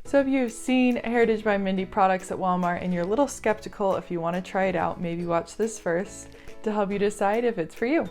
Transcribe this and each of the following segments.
So if you've seen Hairitage by Mindy products at Walmart and you're a little skeptical if you want to try it out, maybe watch this first to help you decide if it's for you.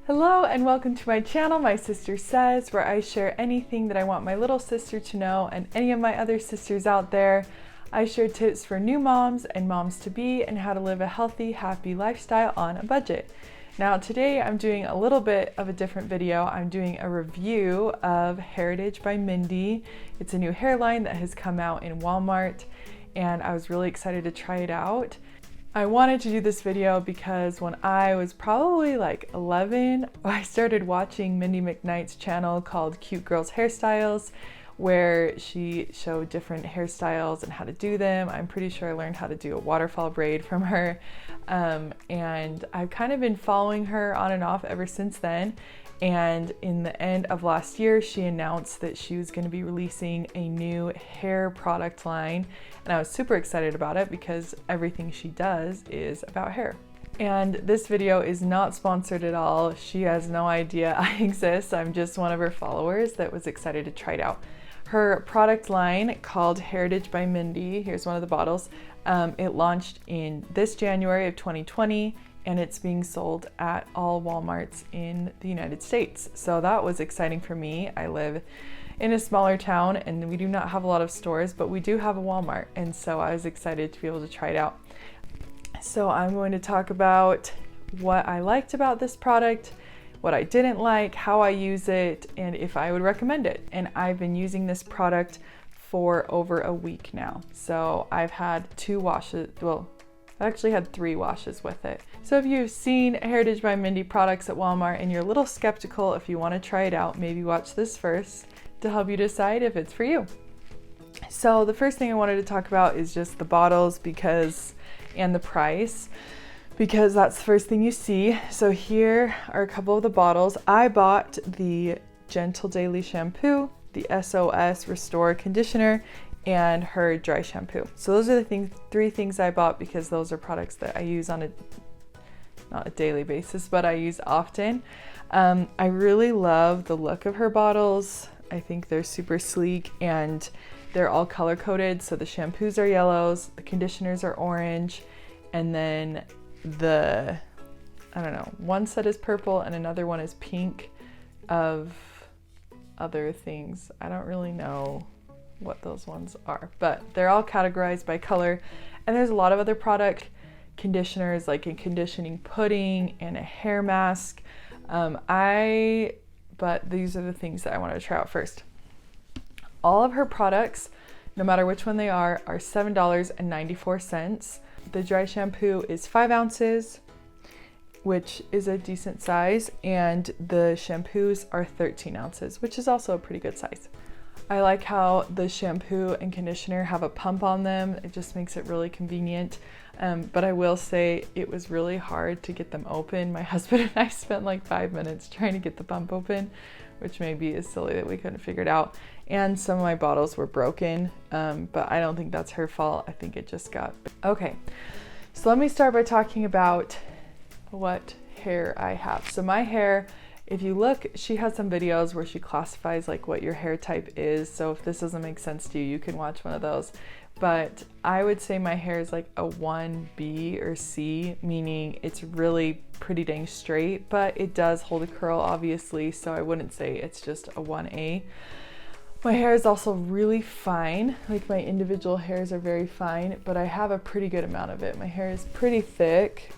Hello and welcome to my channel, My Sister Says, where I share anything that I want my little sister to know and any of my other sisters out there. I share tips for new moms and moms-to-be and how to live a healthy, happy lifestyle on a budget. Now today I'm doing a little bit of a different video. I'm doing a review of Hairitage by Mindy. It's a new hairline that has come out in Walmart and I was really excited to try it out. I wanted to do this video because when I was probably like 11, I started watching Mindy McKnight's channel called Cute Girls Hairstyles, where she showed different hairstyles and how to do them. I'm pretty sure I learned how to do a waterfall braid from her. And I've kind of been following her on and off ever since then. And in the end of last year, she announced that she was going to be releasing a new hair product line. And I was super excited about it because everything she does is about hair. And this video is not sponsored at all. She has no idea I exist. I'm just one of her followers that was excited to try it out. Her product line called Hairitage by Mindy, here's one of the bottles. It launched in this January of 2020 and it's being sold at all Walmarts in the United States. So that was exciting for me. I live in a smaller town and we do not have a lot of stores, but we do have a Walmart. And so I was excited to be able to try it out. So I'm going to talk about what I liked about this product, what I didn't like, how I use it, and if I would recommend it. And I've been using this product for over a week now. So I've had 2 washes, well, I actually had 3 washes with it. So if you've seen Hairitage by Mindy products at Walmart and you're a little skeptical if you want to try it out, maybe watch this first to help you decide if it's for you. So the first thing I wanted to talk about is just the bottles and the price, because that's the first thing you see. So here are a couple of the bottles. I bought the Gentle Daily Shampoo, the SOS Restore Conditioner, and her dry shampoo. So those are the 3 things I bought because those are products that I use on not a daily basis, but I use often. I really love the look of her bottles. I think they're super sleek and they're all color coded. So the shampoos are yellows, the conditioners are orange, and then one set is purple and another one is pink of other things. I don't really know what those ones are, but they're all categorized by color. And there's a lot of other product conditioners, like a conditioning pudding and a hair mask. But these are the things that I wanted to try out first. All of her products, no matter which one they are $7.94. The dry shampoo is 5 ounces, which is a decent size, and the shampoos are 13 ounces, which is also a pretty good size. I like how the shampoo and conditioner have a pump on them. It just makes it really convenient. But I will say it was really hard to get them open. My husband and I spent like 5 minutes trying to get the pump open, which maybe is silly that we couldn't figure it out. And some of my bottles were broken, but I don't think that's her fault. I think it just got... Okay, so let me start by talking about what hair I have. So my hair, if you look, she has some videos where she classifies like what your hair type is. So if this doesn't make sense to you, you can watch one of those. But I would say my hair is like a 1B or C, meaning it's really pretty dang straight, but it does hold a curl obviously. So I wouldn't say it's just a 1A. My hair is also really fine. Like my individual hairs are very fine, but I have a pretty good amount of it. My hair is pretty thick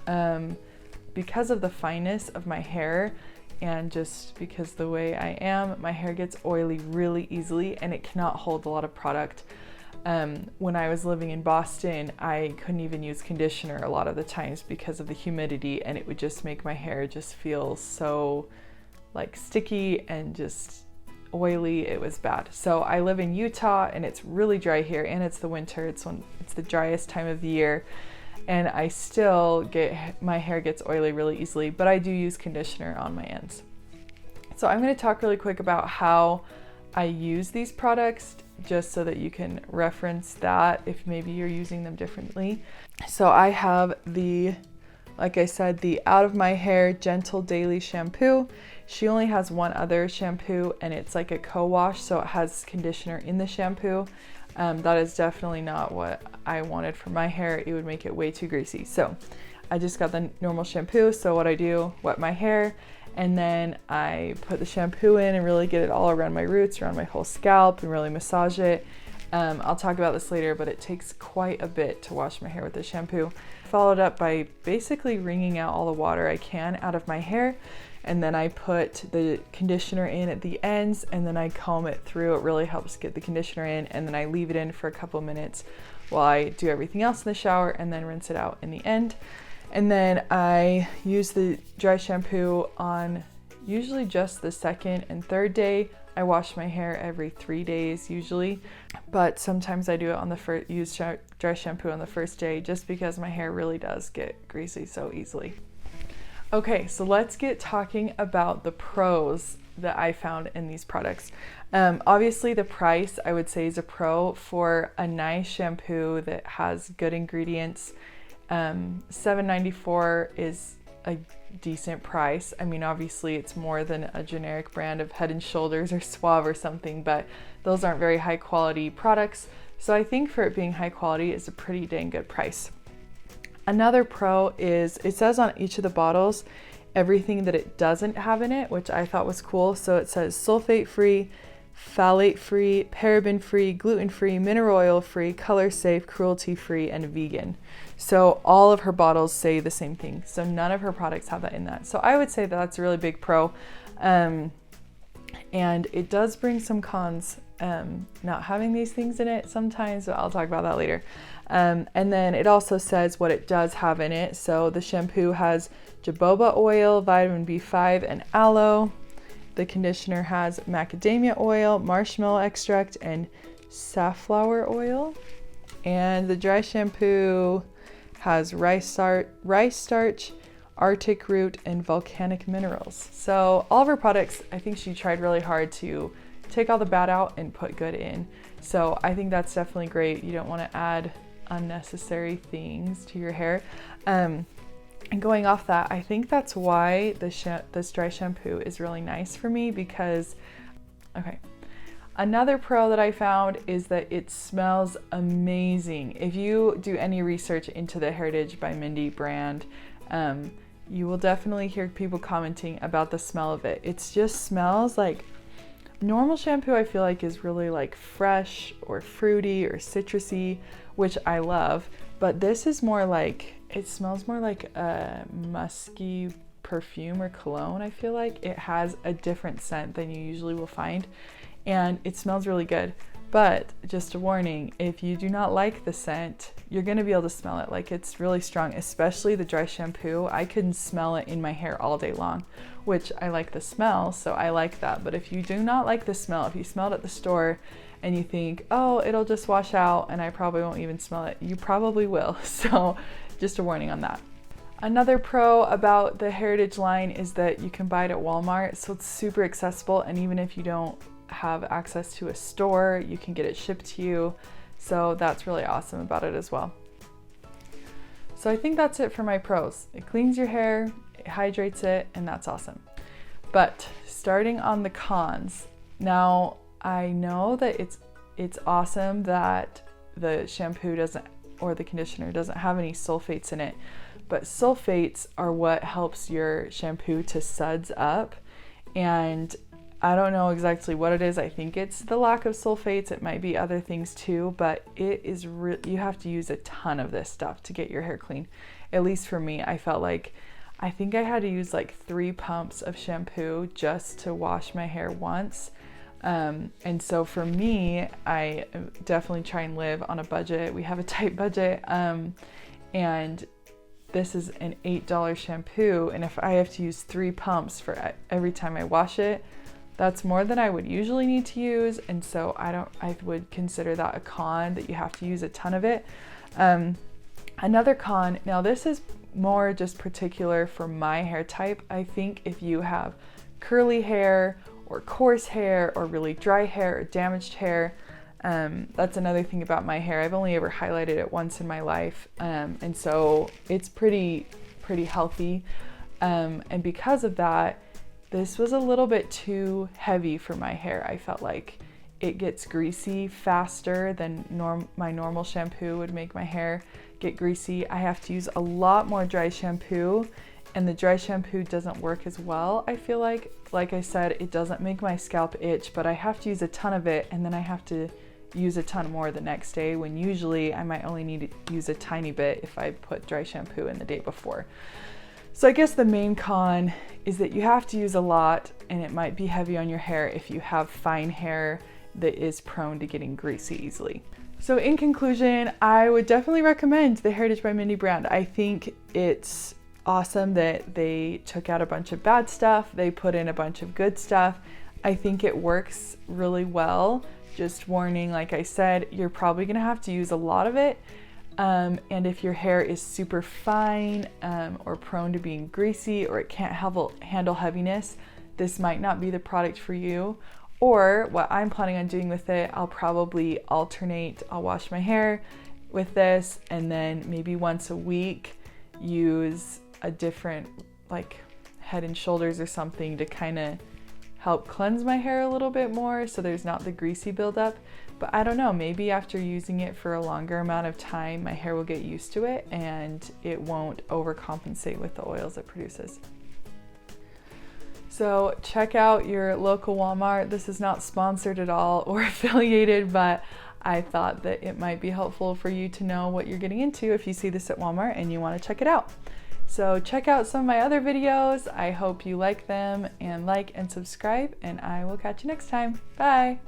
because of the fineness of my hair. And just because the way I am, my hair gets oily really easily and it cannot hold a lot of product. When I was living in Boston, I couldn't even use conditioner a lot of the times because of the humidity, and it would just make my hair just feel so like sticky and just oily. It was bad. So I live in Utah and it's really dry here, and it's the winter. It's the driest time of the year. And I still my hair gets oily really easily, but I do use conditioner on my ends. So I'm going to talk really quick about how I use these products, just so that you can reference that if maybe you're using them differently. So I have the like I said, the Out of My Hair Gentle Daily Shampoo. She only has one other shampoo, and it's like a co-wash, so it has conditioner in the shampoo. That is definitely not what I wanted for my hair. It would make it way too greasy. So I just got the normal shampoo. So what I do, wet my hair, and then I put the shampoo in and really get it all around my roots, around my whole scalp, and really massage it. I'll talk about this later, but it takes quite a bit to wash my hair with the shampoo. Followed up by basically wringing out all the water I can out of my hair, and then I put the conditioner in at the ends, and then I comb it through. It really helps get the conditioner in, and then I leave it in for a couple minutes while I do everything else in the shower, and then rinse it out in the end. And then I use the dry shampoo on usually just the second and third day. I wash my hair every 3 days usually, but sometimes I do it on the use dry shampoo on the first day, just because my hair really does get greasy so easily. Okay, so let's get talking about the pros that I found in these products. Obviously the price, I would say, is a pro for a nice shampoo that has good ingredients. $7.94 is a decent price. I mean, obviously it's more than a generic brand of Head and Shoulders or Suave or something, but those aren't very high quality products. So I think for it being high quality, it's a pretty dang good price. Another pro is it says on each of the bottles everything that it doesn't have in it, which I thought was cool. So it says sulfate free, phthalate free, paraben free, gluten free, mineral oil free, color safe, cruelty free, and vegan. So all of her bottles say the same thing. So none of her products have that in that. So I would say that that's a really big pro. And it does bring some cons, not having these things in it sometimes, but I'll talk about that later. And then it also says what it does have in it. So the shampoo has jojoba oil, vitamin B5, and aloe. The conditioner has macadamia oil, marshmallow extract, and safflower oil. And the dry shampoo has rice starch, Arctic root, and volcanic minerals. So all of her products, I think she tried really hard to take all the bad out and put good in. So I think that's definitely great. You don't want to add unnecessary things to your hair. And going off that, I think that's why this dry shampoo is really nice for me, because, okay. Another pro that I found is that it smells amazing. If you do any research into the Hairitage by Mindy brand, you will definitely hear people commenting about the smell of it. It just smells like normal shampoo. I feel like is really like fresh or fruity or citrusy, which I love. But this is more like, it smells more like a musky perfume or cologne. I feel like it has a different scent than you usually will find. And it smells really good. But just a warning, if you do not like the scent, you're gonna be able to smell it. Like, it's really strong, especially the dry shampoo. I couldn't smell it in my hair all day long, which I like the smell, so I like that. But if you do not like the smell, if you smell it at the store and you think, oh, it'll just wash out and I probably won't even smell it, you probably will. So just a warning on that. Another pro about the Hairitage line is that you can buy it at Walmart, so it's super accessible, and even if you don't have access to a store, you can get it shipped to you. So that's really awesome about it as well. So I think that's it for my pros. It cleans your hair, it hydrates it, and that's awesome. But starting on the cons. Now, I know that it's awesome that the shampoo doesn't, or the conditioner doesn't have any sulfates in it, but sulfates are what helps your shampoo to suds up, and I don't know exactly what it is. I think it's the lack of sulfates. It might be other things too, but it is you have to use a ton of this stuff to get your hair clean. At least for me, I felt like, I think I had to use like 3 pumps of shampoo just to wash my hair once. And so for me, I definitely try and live on a budget. We have a tight budget. And this is an $8 shampoo. And if I have to use 3 pumps for every time I wash it, that's more than I would usually need to use, and so I would consider that a con, that you have to use a ton of it. Another con, now this is more just particular for my hair type. I think if you have curly hair or coarse hair or really dry hair or damaged hair, that's another thing about my hair. I've only ever highlighted it once in my life, and so it's pretty pretty healthy. And because of that, this was a little bit too heavy for my hair. I felt like it gets greasy faster than my normal shampoo would make my hair get greasy. I have to use a lot more dry shampoo, and the dry shampoo doesn't work as well, I feel like. Like I said, it doesn't make my scalp itch, but I have to use a ton of it, and then I have to use a ton more the next day, when usually I might only need to use a tiny bit if I put dry shampoo in the day before. So I guess the main con is that you have to use a lot, and it might be heavy on your hair if you have fine hair that is prone to getting greasy easily. So in conclusion, I would definitely recommend the Hairitage by Mindy brand. I think it's awesome that they took out a bunch of bad stuff, they put in a bunch of good stuff. I think it works really well. Just warning, like I said, you're probably gonna have to use a lot of it. And if your hair is super fine or prone to being greasy, or it can't handle heaviness, this might not be the product for you. Or what I'm planning on doing with it, I'll probably alternate. I'll wash my hair with this, and then maybe once a week use a different, like Head and Shoulders or something, to kind of help cleanse my hair a little bit more so there's not the greasy buildup. But I don't know, maybe after using it for a longer amount of time, my hair will get used to it and it won't overcompensate with the oils it produces. So check out your local Walmart. This is not sponsored at all or affiliated, but I thought that it might be helpful for you to know what you're getting into if you see this at Walmart and you want to check it out. So check out some of my other videos. I hope you like them, and like and subscribe, and I will catch you next time. Bye.